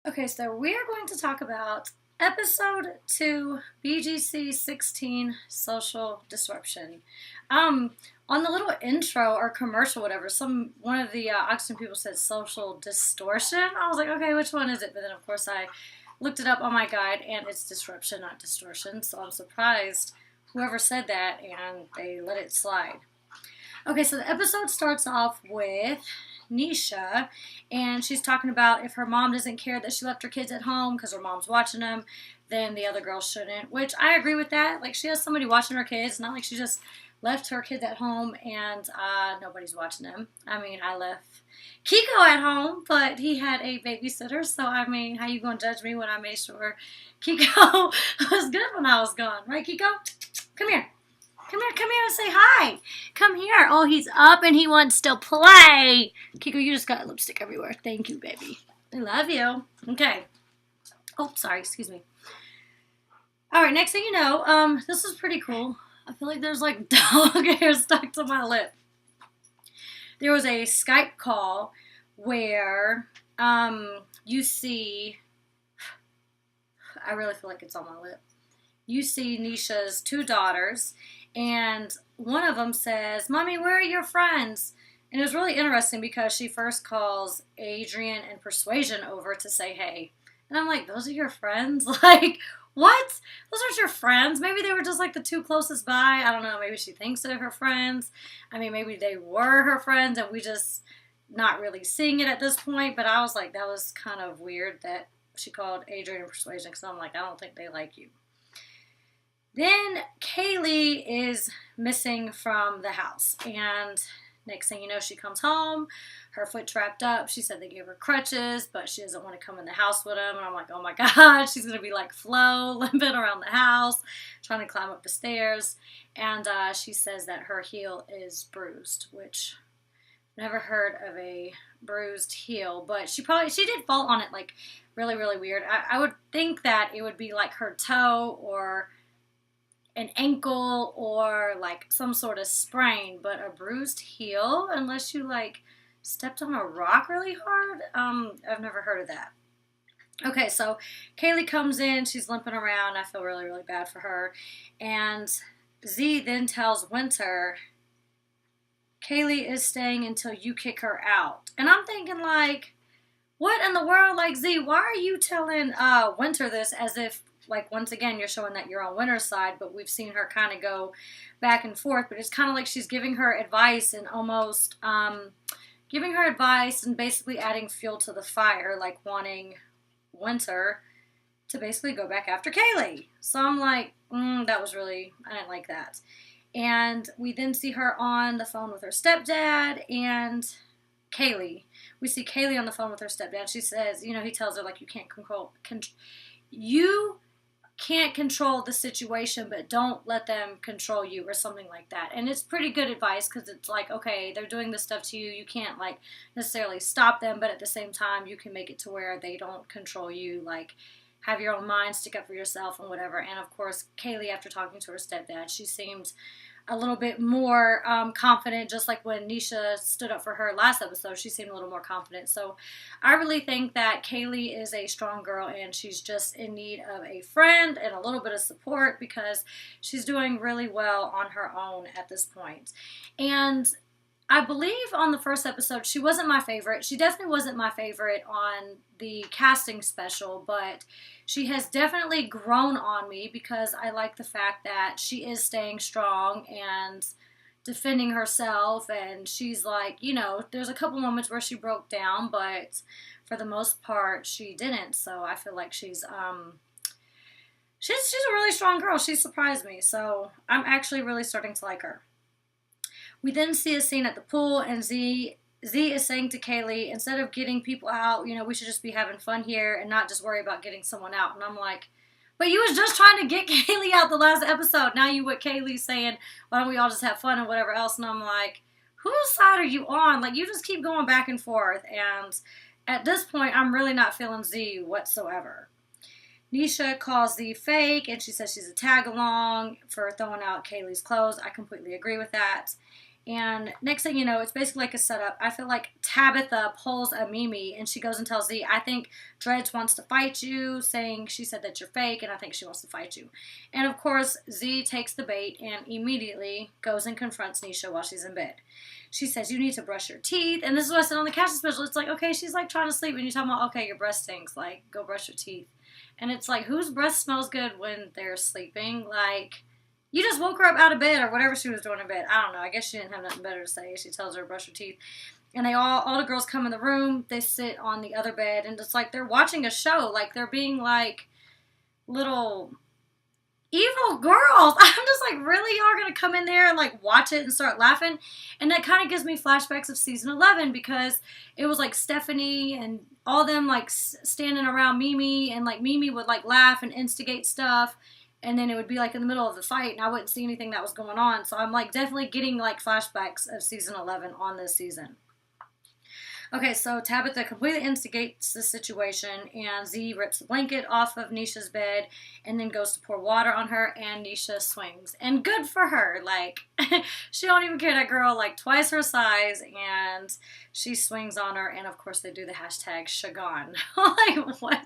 Okay, so we are going to talk about episode 2, BGC 16, social disruption. On the little intro or commercial, whatever, one of the Oxygen people said social distortion. I was like, okay, which one is it? But then, of course, I looked it up on my guide, and it's disruption, not distortion. So I'm surprised whoever said that, and they let it slide. Okay, so the episode starts off with Nisha, and she's talking about if her mom doesn't care that she left her kids at home because her mom's watching them, then the other girls shouldn't, which I agree with that. Like, she has somebody watching her kids, not like she just left her kids at home and nobody's watching them. I mean, I left Kiko at home, but he had a babysitter, so I mean, how you gonna judge me when I made sure Kiko was good when I was gone, right, Kiko? Come here. Come here and say hi. Come here. Oh, he's up and he wants to play. Kiko, you just got lipstick everywhere. Thank you, baby. I love you. Okay. Oh, sorry. Excuse me. All right. Next thing you know, this is pretty cool. I feel like there's like dog hair stuck to my lip. There was a Skype call where you see. I really feel like it's on my lip. You see Nisha's two daughters, and one of them says, "Mommy, where are your friends?" And it was really interesting because she first calls Adrian and Persuasion over to say hey. And I'm like, those are your friends? Like, what? Those aren't your friends. Maybe they were just like the two closest by. I don't know. Maybe she thinks they're her friends. I mean, maybe they were her friends and we just not really seeing it at this point. But I was like, that was kind of weird that she called Adrian and Persuasion because I'm like, I don't think they like you. Then Kaylee is missing from the house, and next thing you know, she comes home, her foot's wrapped up. She said they gave her crutches, but she doesn't want to come in the house with them, and I'm like, oh my god, she's going to be like Flo, limping around the house, trying to climb up the stairs, and she says that her heel is bruised, which I've never heard of a bruised heel, but she did fall on it like really, really weird. I would think that it would be like her toe or an ankle or like some sort of sprain, but a bruised heel, unless you like stepped on a rock really hard, I've never heard of that. Okay, so Kaylee comes in, she's limping around. I feel really, really bad for her. And Z then tells Winter, Kaylee is staying until you kick her out. And I'm thinking like, what in the world? Like, Z, why are you telling Winter this as if, like, once again, you're showing that you're on Winter's side, but we've seen her kind of go back and forth. But it's kind of like she's giving her advice and almost giving her advice and basically adding fuel to the fire, like wanting Winter to basically go back after Kaylee. So I'm like, that was really, I didn't like that. And we then see her on the phone with her stepdad and Kaylee. We see Kaylee on the phone with her stepdad. She says, he tells her, like, you can't control the situation, but don't let them control you or something like that. And it's pretty good advice because it's like, okay, they're doing this stuff to you. You can't like necessarily stop them, but at the same time, you can make it to where they don't control you. Like, have your own mind, stick up for yourself and whatever. And of course, Kaylee, after talking to her stepdad, she seems a little bit more confident, just like when Nisha stood up for her last episode, she seemed a little more confident. So I really think that Kaylee is a strong girl and she's just in need of a friend and a little bit of support because she's doing really well on her own at this point. And I believe on the first episode, she wasn't my favorite. She definitely wasn't my favorite on the casting special, but she has definitely grown on me because I like the fact that she is staying strong and defending herself, and she's like, there's a couple moments where she broke down, but for the most part, she didn't. So I feel like she's a really strong girl. She surprised me, so I'm actually really starting to like her. We then see a scene at the pool, and Z is saying to Kaylee, instead of getting people out, we should just be having fun here and not just worry about getting someone out. And I'm like, but you was just trying to get Kaylee out the last episode. Now you with Kaylee saying, why don't we all just have fun and whatever else? And I'm like, whose side are you on? Like, you just keep going back and forth. And at this point, I'm really not feeling Z whatsoever. Nisha calls Z fake, and she says she's a tag-along for throwing out Kaylee's clothes. I completely agree with that. And next thing you know, it's basically like a setup. I feel like Tabitha pulls a Mimi and she goes and tells Z, I think Dreads wants to fight you, saying she said that you're fake and I think she wants to fight you. And of course, Z takes the bait and immediately goes and confronts Nisha while she's in bed. She says, you need to brush your teeth. And this is what I said on the casting special. It's like, okay, she's like trying to sleep and you're talking about, okay, your breath stinks. Like, go brush your teeth. And it's like, whose breath smells good when they're sleeping? Like, you just woke her up out of bed or whatever she was doing in bed. I don't know. I guess she didn't have nothing better to say. She tells her to brush her teeth. And they all the girls come in the room. They sit on the other bed. And it's like they're watching a show. Like they're being like little evil girls. I'm just like, really? Y'all are going to come in there and like watch it and start laughing? And that kind of gives me flashbacks of season 11 because it was like Stephanie and all them like standing around Mimi. And like Mimi would like laugh and instigate stuff. And then it would be like in the middle of the fight and I wouldn't see anything that was going on. So I'm like definitely getting like flashbacks of season 11 on this season. Okay, so Tabitha completely instigates the situation and Z rips the blanket off of Nisha's bed and then goes to pour water on her and Nisha swings. And good for her. Like, she don't even care, that girl like twice her size and she swings on her and of course they do the hashtag Shagon. Like, what?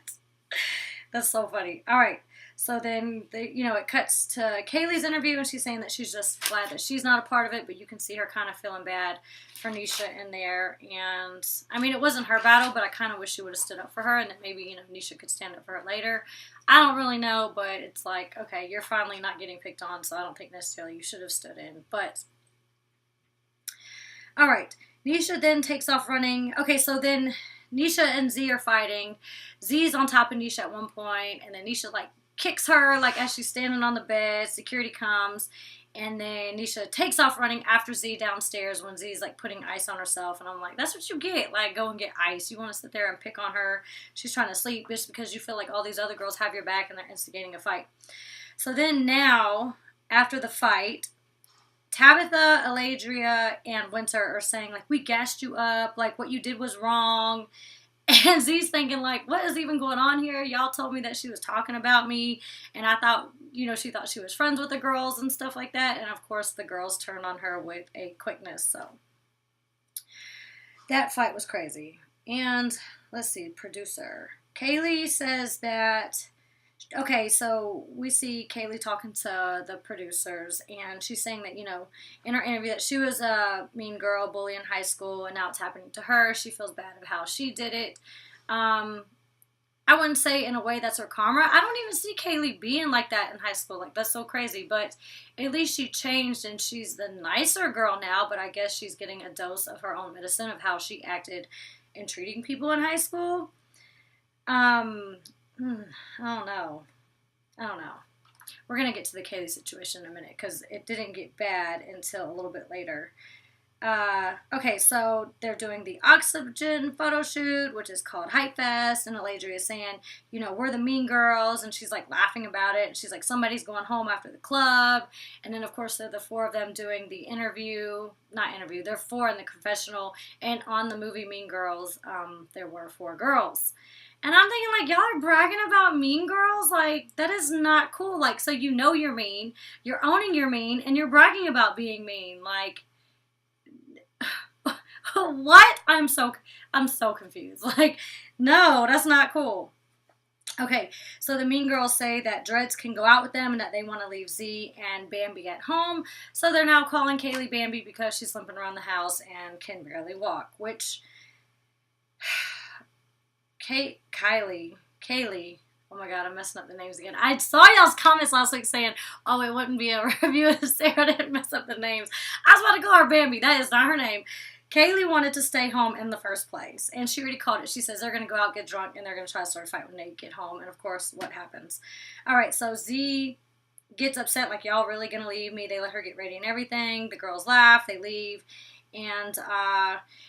That's so funny. All right. So then, it cuts to Kaylee's interview, and she's saying that she's just glad that she's not a part of it, but you can see her kind of feeling bad for Nisha in there. And, I mean, it wasn't her battle, but I kind of wish she would have stood up for her, and that maybe, Nisha could stand up for her later. I don't really know, but it's like, okay, you're finally not getting picked on, so I don't think necessarily you should have stood in. But, all right. Nisha then takes off running. Okay, so then Nisha and Z are fighting. Z's on top of Nisha at one point, and then Nisha, like, kicks her, like, as she's standing on the bed. Security comes, and then Nisha takes off running after Z downstairs when Z's, like, putting ice on herself, and I'm like, that's what you get. Like, go and get ice. You want to sit there and pick on her. She's trying to sleep just because you feel like all these other girls have your back and they're instigating a fight. So then now, after the fight, Tabitha, Aladria, and Winter are saying, like, we gassed you up. Like, what you did was wrong. And Z's thinking, like, what is even going on here? Y'all told me that she was talking about me. And I thought, she thought she was friends with the girls and stuff like that. And, of course, the girls turned on her with a quickness. So that fight was crazy. And let's see, producer. Kaylee says that, okay, so we see Kaylee talking to the producers, and she's saying that, in her interview that she was a mean girl, bully in high school, and now it's happening to her. She feels bad about how she did it. I wouldn't say in a way that's her karma. I don't even see Kaylee being like that in high school. Like, that's so crazy. But at least she changed, and she's the nicer girl now, but I guess she's getting a dose of her own medicine of how she acted in treating people in high school. I don't know. We're going to get to the Kaylee situation in a minute because it didn't get bad until a little bit later. Okay, so they're doing the Oxygen photo shoot, which is called Hype Fest, and Aladria is saying, we're the mean girls, and she's like laughing about it, and she's like, somebody's going home after the club, and then of course they're the four of them doing the they're four in the confessional, and on the movie Mean Girls, there were four girls. And I'm thinking, like, y'all are bragging about mean girls? Like, that is not cool. Like, so you're mean, you're owning you're mean, and you're bragging about being mean. Like, what? I'm so confused. Like, no, that's not cool. Okay, so the mean girls say that Dreads can go out with them and that they want to leave Z and Bambi at home. So they're now calling Kaylee Bambi because she's limping around the house and can barely walk, which... Kaylee, oh my god, I'm messing up the names again. I saw y'all's comments last week saying, oh, it wouldn't be a review if Sarah didn't mess up the names. I was about to call her Bambi. That is not her name. Kaylee wanted to stay home in the first place, and she already called it. She says they're going to go out, get drunk, and they're going to try to start a fight when they get home, and of course, what happens? All right, so Z gets upset, like, y'all really going to leave me? They let her get ready and everything. The girls laugh, they leave. And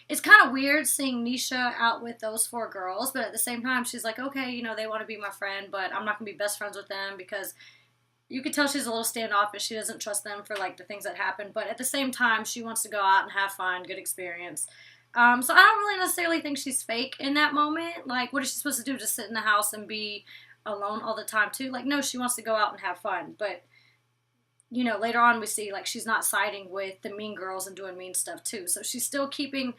it's kind of weird seeing Nisha out with those four girls, but at the same time, she's like, okay, they want to be my friend, but I'm not going to be best friends with them because you could tell she's a little standoffish. She doesn't trust them for, like, the things that happen, but at the same time, she wants to go out and have fun, good experience. So I don't really necessarily think she's fake in that moment. Like, what is she supposed to do? Just sit in the house and be alone all the time, too? Like, no, she wants to go out and have fun, but later on we see like she's not siding with the mean girls and doing mean stuff too. So she's still keeping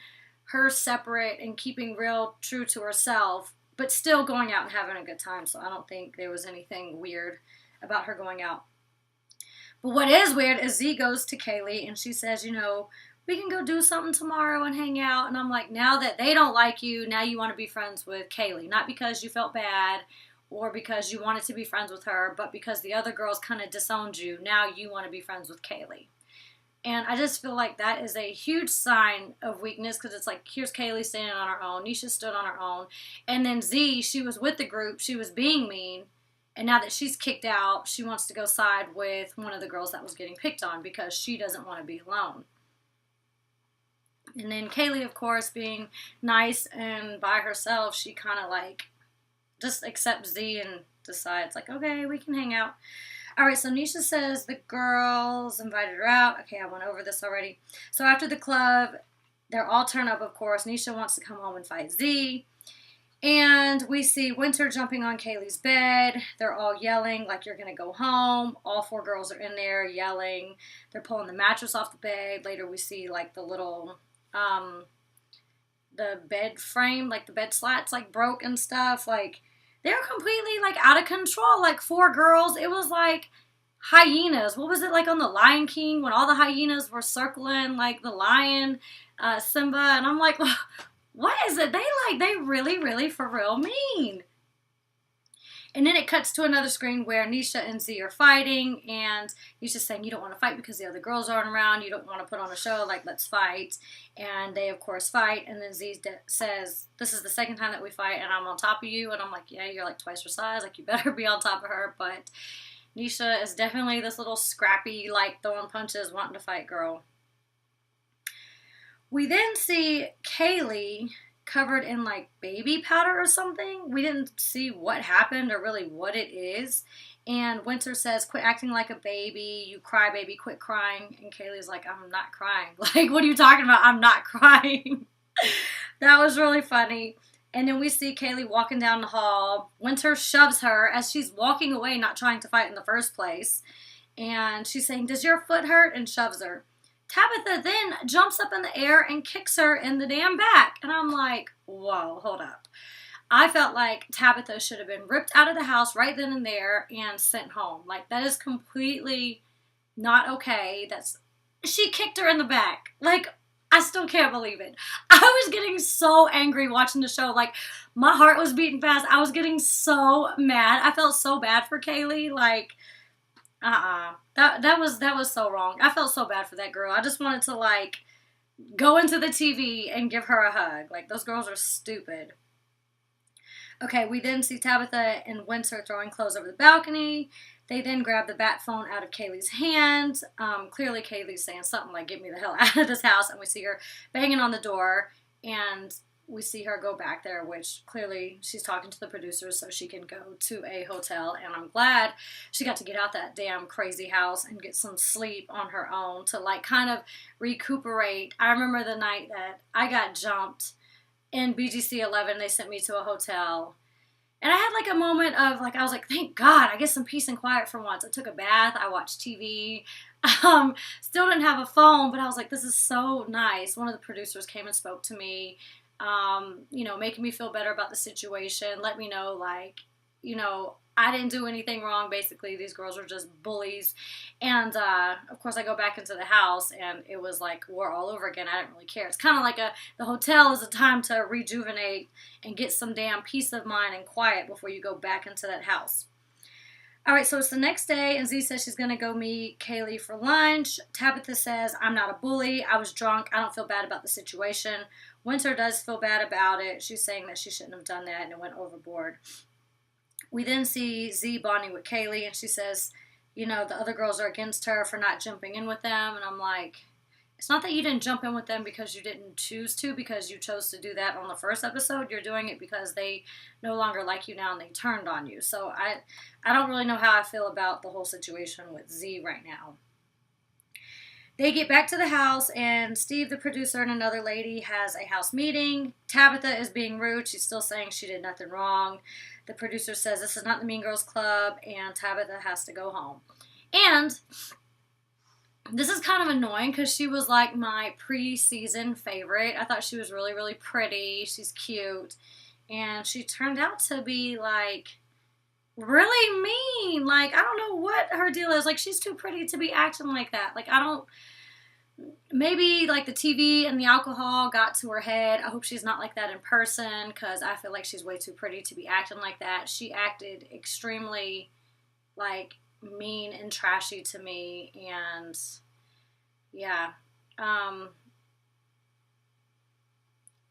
her separate and keeping real true to herself, but still going out and having a good time. So I don't think there was anything weird about her going out. But what is weird is Z goes to Kaylee and she says, we can go do something tomorrow and hang out. And I'm like, now that they don't like you, now you want to be friends with Kaylee. Not because you felt bad or because you wanted to be friends with her, but because the other girls kind of disowned you. Now you want to be friends with Kaylee. And I just feel like that is a huge sign of weakness because it's like, here's Kaylee standing on her own. Nisha stood on her own. And then Z, she was with the group. She was being mean. And now that she's kicked out, she wants to go side with one of the girls that was getting picked on because she doesn't want to be alone. And then Kaylee, of course, being nice and by herself, she kind of like just accepts Z and decides like, okay, we can hang out. All right, so Nisha says the girls invited her out. Okay, I went over this already. So after the club, they're all turned up, of course. Nisha wants to come home and fight Z. And we see Winter jumping on Kaylee's bed. They're all yelling like, you're going to go home. All 4 girls are in there yelling. They're pulling the mattress off the bed. Later we see like the little, the bed frame, like the bed slats like broke and stuff. Like they're completely like out of control. Like 4 girls. It was like hyenas. What was it like on the Lion King when all the hyenas were circling like the lion, Simba? And I'm like, what is it? They really, really for real mean. And then it cuts to another screen where Nisha and Z are fighting, and Nisha's saying, you don't want to fight because the other girls aren't around, you don't want to put on a show, like, let's fight. And they, of course, fight, and then Z says, this is the second time that we fight, and I'm on top of you, and I'm like, yeah, you're like twice her size, like, you better be on top of her, but Nisha is definitely this little scrappy, like, throwing punches, wanting to fight girl. We then see Kaylee covered in like baby powder or something. We didn't see what happened or really what it is. And Winter says, quit acting like a baby. You cry, baby. Quit crying. And Kaylee's like, I'm not crying. Like, what are you talking about? I'm not crying. That was really funny. And then we see Kaylee walking down the hall. Winter shoves her as she's walking away, not trying to fight in the first place. And she's saying, does your foot hurt? And shoves her. Tabitha then jumps up in the air and kicks her in the damn back. And I'm like, whoa, hold up. I felt like Tabitha should have been ripped out of the house right then and there and sent home. Like, that is completely not okay. She kicked her in the back. Like, I still can't believe it. I was getting so angry watching the show. Like, my heart was beating fast. I was getting so mad. I felt so bad for Kaylee. Like, That was so wrong. I felt so bad for that girl. I just wanted to, like, go into the TV and give her a hug. Like, those girls are stupid. Okay, we then see Tabitha and Winter throwing clothes over the balcony. They then grab the bat phone out of Kaylee's hand. Clearly Kaylee's saying something like, get me the hell out of this house. And we see her banging on the door. And we see her go back there, which clearly she's talking to the producers so she can go to a hotel. And I'm glad she got to get out that damn crazy house and get some sleep on her own to, like, kind of recuperate. I remember the night that I got jumped in BGC 11. They sent me to a hotel. And I had, like, a moment of, like, I was like, thank God, I get some peace and quiet for once. I took a bath. I watched TV. Still didn't have a phone, but I was like, this is so nice. One of the producers came and spoke to me. Making me feel better about the situation. Let me know, like, I didn't do anything wrong, basically. These girls were just bullies. And, of course, I go back into the house, and it was like war all over again. I didn't really care. It's kind of like the hotel is a time to rejuvenate and get some damn peace of mind and quiet before you go back into that house. All right, so it's the next day, and Z says she's going to go meet Kaylee for lunch. Tabitha says, I'm not a bully. I was drunk. I don't feel bad about the situation. Winter does feel bad about it. She's saying that she shouldn't have done that and it went overboard. We then see Z bonding with Kaylee, and she says, the other girls are against her for not jumping in with them. And I'm like, it's not that you didn't jump in with them because you didn't choose to, because you chose to do that on the first episode. You're doing it because they no longer like you now and they turned on you. So I don't really know how I feel about the whole situation with Z right now. They get back to the house, and Steve, the producer, and another lady has a house meeting. Tabitha is being rude. She's still saying she did nothing wrong. The producer says this is not the Mean Girls Club, and Tabitha has to go home. And This is kind of annoying because she was like my pre-season favorite. I thought she was really, really pretty. She's cute. And she turned out to be like really mean. Like, I don't know what her deal is. Like, she's too pretty to be acting like that. Like, I don't. Maybe like the TV and the alcohol got to her head. I hope she's not like that in person because I feel like she's way too pretty to be acting like that. She acted extremely like mean and trashy to me, and yeah, um,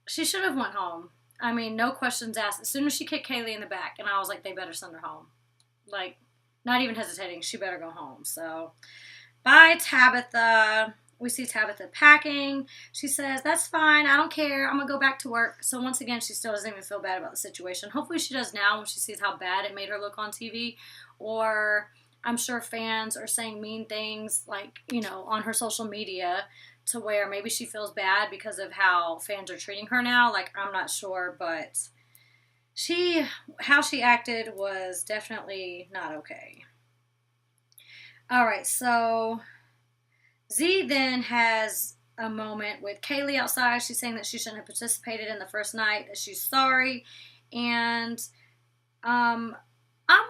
she should have went home. I mean, no questions asked. As soon as she kicked Kaylee in the back, and I was like, they better send her home. Like, not even hesitating. She better go home. So, bye, Tabitha. We see Tabitha packing. She says, that's fine. I don't care. I'm going to go back to work. So, once again, she still doesn't even feel bad about the situation. Hopefully, she does now when she sees how bad it made her look on TV. Or I'm sure fans are saying mean things, like, you know, on her social media to where maybe she feels bad because of how fans are treating her now. Like, I'm not sure, but how she acted was definitely not okay. All right, so Z then has a moment with Kaylee outside. She's saying that she shouldn't have participated in the first night, that she's sorry. And I'm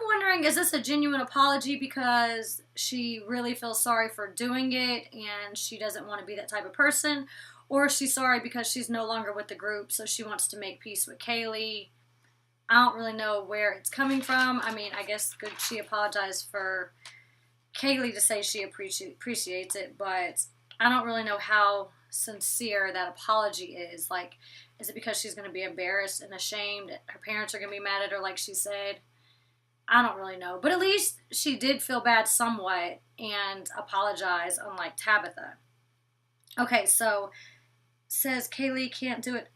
wondering, is this a genuine apology because she really feels sorry for doing it and she doesn't want to be that type of person? Or is she sorry because she's no longer with the group, so she wants to make peace with Kaylee? I don't really know where it's coming from. I mean, I guess good she apologized for Kaylee to say she appreciates it, but I don't really know how sincere that apology is. Like, is it because she's going to be embarrassed and ashamed? Her parents are going to be mad at her, like she said. I don't really know. But at least she did feel bad somewhat and apologize, unlike Tabitha. Okay, so says Kaylee can't do it.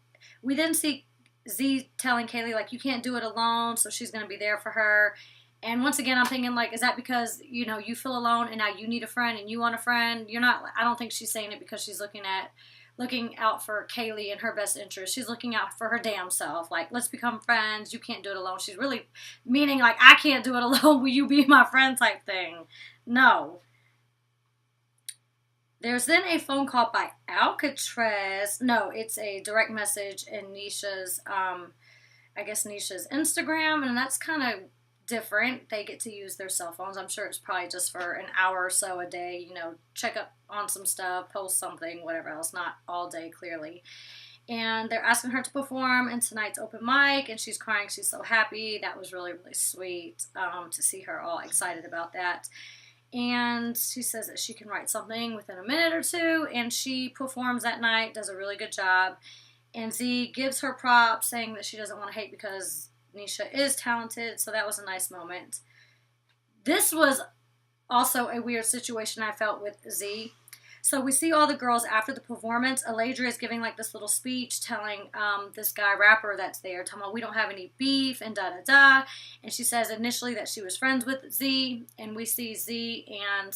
We then see Z telling Kaylee, like, you can't do it alone, so she's going to be there for her. And once again, I'm thinking, like, is that because, you know, you feel alone and now you need a friend and you want a friend? You're not, I don't think she's saying it because she's looking out for Kaylee and her best interest. She's looking out for her damn self. Like, let's become friends. You can't do it alone. She's really meaning, like, I can't do it alone. Will you be my friend type thing? No. There's then a phone call by Alcatraz. No, it's a direct message in Nisha's, I guess Nisha's Instagram, and that's kind of different. They get to use their cell phones. I'm sure it's probably just for an hour or so a day, you know, check up on some stuff, post something, whatever else, not all day clearly. And they're asking her to perform in tonight's open mic, and she's crying. She's so happy. That was really, really sweet to see her all excited about that. And she says that she can write something within a minute or two, and she performs that night, does a really good job. And Z gives her props, saying that she doesn't want to hate because Nisha is talented, so that was a nice moment. This was also a weird situation I felt with Z. So we see all the girls after the performance. Aladria is giving like this little speech telling this guy rapper that's there, talking about we don't have any beef and da-da-da. And she says initially that she was friends with Z, and we see Z and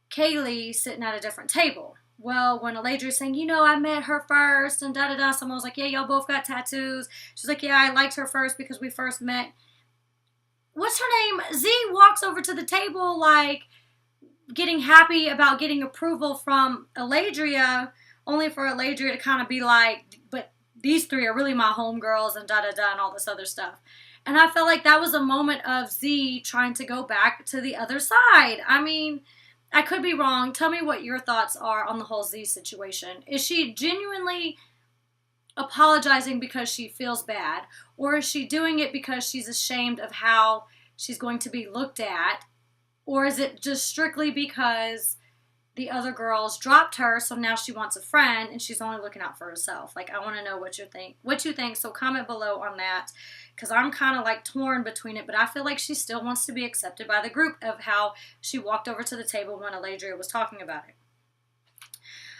Kaylee sitting at a different table. Well, when Aladria is saying, you know, I met her first and da-da-da, someone was like, yeah, y'all both got tattoos. She's like, yeah, I liked her first because we first met. What's her name? Z walks over to the table like getting happy about getting approval from Aladria, only for Aladria to kind of be like, but these three are really my homegirls and da-da-da and all this other stuff. And I felt like that was a moment of Z trying to go back to the other side. I mean, I could be wrong. Tell me what your thoughts are on the whole Z situation. Is she genuinely apologizing because she feels bad? Or is she doing it because she's ashamed of how she's going to be looked at? Or is it just strictly because the other girls dropped her, so now she wants a friend and she's only looking out for herself? Like, I want to know what you think. So comment below on that, because I'm kind of like torn between it, but I feel like she still wants to be accepted by the group of how she walked over to the table when Aladria was talking about it.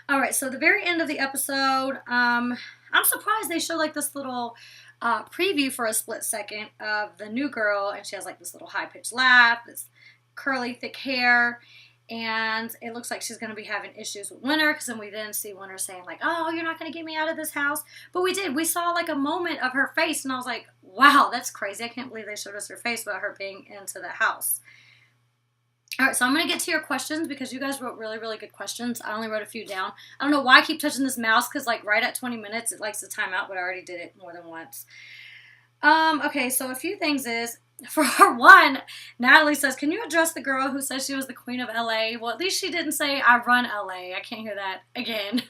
All right, so the very end of the episode, I'm surprised they show like this little preview for a split second of the new girl, and she has like this little high-pitched laugh, this curly, thick hair, and it looks like she's going to be having issues with Winter, because then we then see Winter saying like, oh, you're not going to get me out of this house. But we saw like a moment of her face, and I was like, wow, that's crazy. I can't believe they showed us her face about her being into the house. All right, so I'm going to get to your questions because you guys wrote really, really good questions. I only wrote a few down. I don't know why I keep touching this mouse because, like, right at 20 minutes, it likes to time out, but I already did it more than once. Okay, so a few things is, for one, Natalie says, can you address the girl who says she was the queen of LA? Well, at least she didn't say, I run LA. I can't hear that again.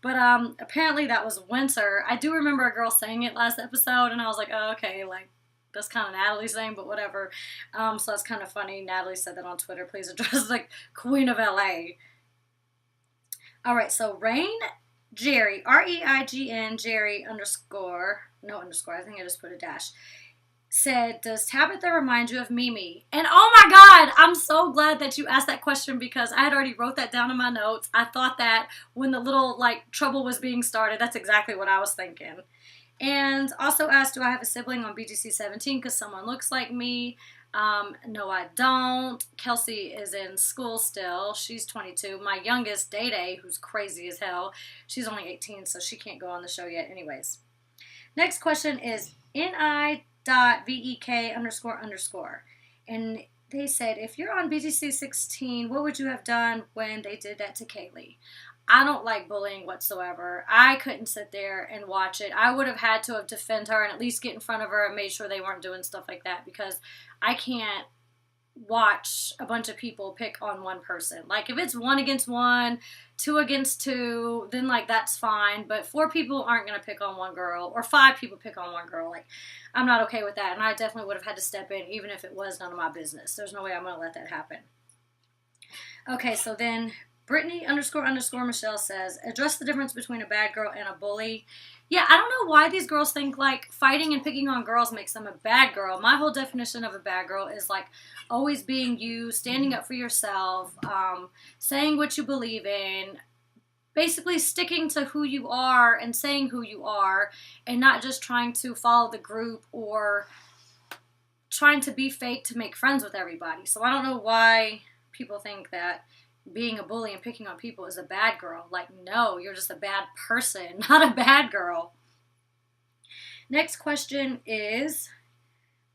But apparently that was Winter. I do remember a girl saying it last episode, and I was like, oh, okay, like, that's kind of Natalie's thing, but whatever. So that's kind of funny. Natalie said that on Twitter. Please address the queen of LA. All right, so Rain Jerry, REIGN, Jerry underscore, no underscore, I think I just put a dash, said, does Tabitha remind you of Mimi? And oh my God, I'm so glad that you asked that question because I had already wrote that down in my notes. I thought that when the little, like, trouble was being started, that's exactly what I was thinking. And also asked, do I have a sibling on BGC 17 because someone looks like me? No, I don't. Kelsey is in school still. She's 22. My youngest, Day Day, who's crazy as hell, she's only 18, so she can't go on the show yet anyways. Next question is ni.vek__. And they said, if you're on BGC 16, what would you have done when they did that to Kaylee? I don't like bullying whatsoever. I couldn't sit there and watch it. I would have had to have defended her and at least get in front of her and made sure they weren't doing stuff like that because I can't watch a bunch of people pick on one person. Like, if it's 1 against 1, 2 against 2, then, like, that's fine. But 4 people aren't going to pick on one girl, or 5 people pick on one girl. Like, I'm not okay with that. And I definitely would have had to step in, even if it was none of my business. There's no way I'm going to let that happen. Okay, so then Brittany__Michelle says, address the difference between a bad girl and a bully. Yeah, I don't know why these girls think, like, fighting and picking on girls makes them a bad girl. My whole definition of a bad girl is, like, always being you, standing up for yourself, saying what you believe in, basically sticking to who you are and saying who you are, and not just trying to follow the group or trying to be fake to make friends with everybody. So I don't know why people think that being a bully and picking on people is a bad girl. Like, no, you're just a bad person, not a bad girl. Next question is,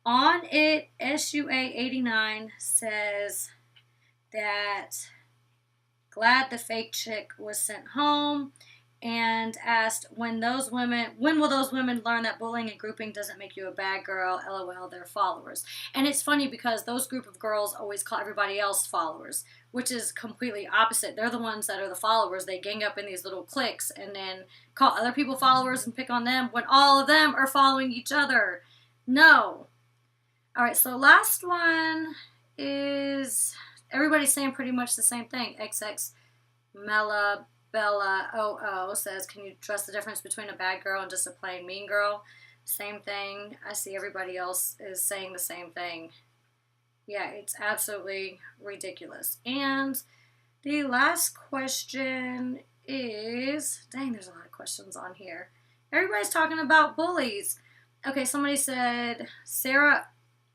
on it, SUA89 says that glad the fake chick was sent home and asked, when will those women learn that bullying and grouping doesn't make you a bad girl? LOL, they're followers. And it's funny because those group of girls always call everybody else followers, which is completely opposite. They're the ones that are the followers. They gang up in these little cliques and then call other people followers and pick on them when all of them are following each other. No. All right, so last one is, everybody's saying pretty much the same thing. XX Mela Bella 00 says, can you trust the difference between a bad girl and just a plain mean girl? Same thing. I see everybody else is saying the same thing. Yeah, it's absolutely ridiculous. And the last question is, dang, there's a lot of questions on here. Everybody's talking about bullies. Okay, somebody said, Sarah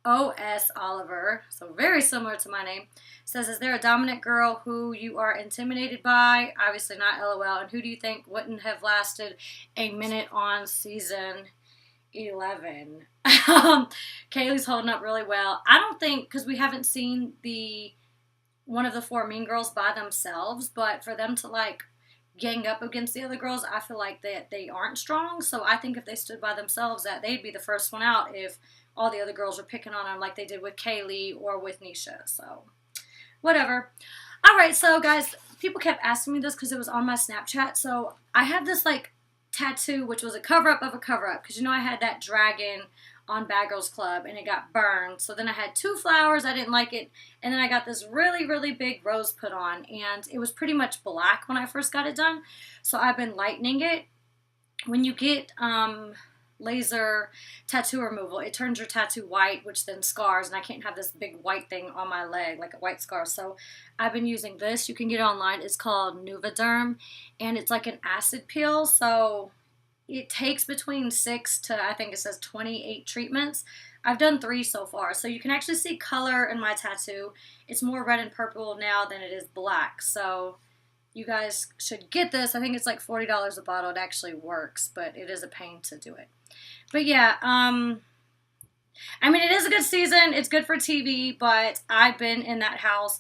O.S. Oliver, so very similar to my name, says, is there a dominant girl who you are intimidated by? Obviously not, LOL. And who do you think wouldn't have lasted a minute on season 11? Kaylee's holding up really well. I don't think, because we haven't seen one of the 4 mean girls by themselves, but for them to, like, gang up against the other girls, I feel like they aren't strong. So I think if they stood by themselves, that they'd be the first one out if all the other girls were picking on them like they did with Kaylee or with Nisha. So whatever. All right, so guys, people kept asking me this because it was on my Snapchat. So I have this, like, tattoo, which was a cover-up of a cover-up, because, you know, I had that dragon on Bad Girls Club and it got burned. So then I had 2 flowers, I didn't like it, and then I got this really, really big rose put on, and it was pretty much black when I first got it done. So I've been lightening it. When you get laser tattoo removal, it turns your tattoo white, which then scars, and I can't have this big white thing on my leg, like a white scar. So I've been using this. You can get it online. It's called Nuvaderm, and it's like an acid peel, so it takes between 6 to, I think it says 28 treatments. I've done 3 so far, so you can actually see color in my tattoo. It's more red and purple now than it is black, so you guys should get this. I think it's like $40 a bottle. It actually works, but it is a pain to do it. But yeah, I mean, it is a good season. It's good for TV, but I've been in that house,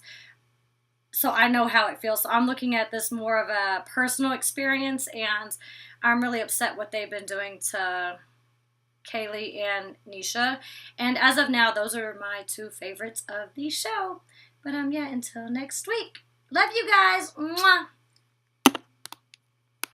so I know how it feels. So I'm looking at this more of a personal experience, and I'm really upset what they've been doing to Kaylee and Nisha. And as of now, those are my two favorites of the show. But yeah, until next week. Love you guys. Mwah.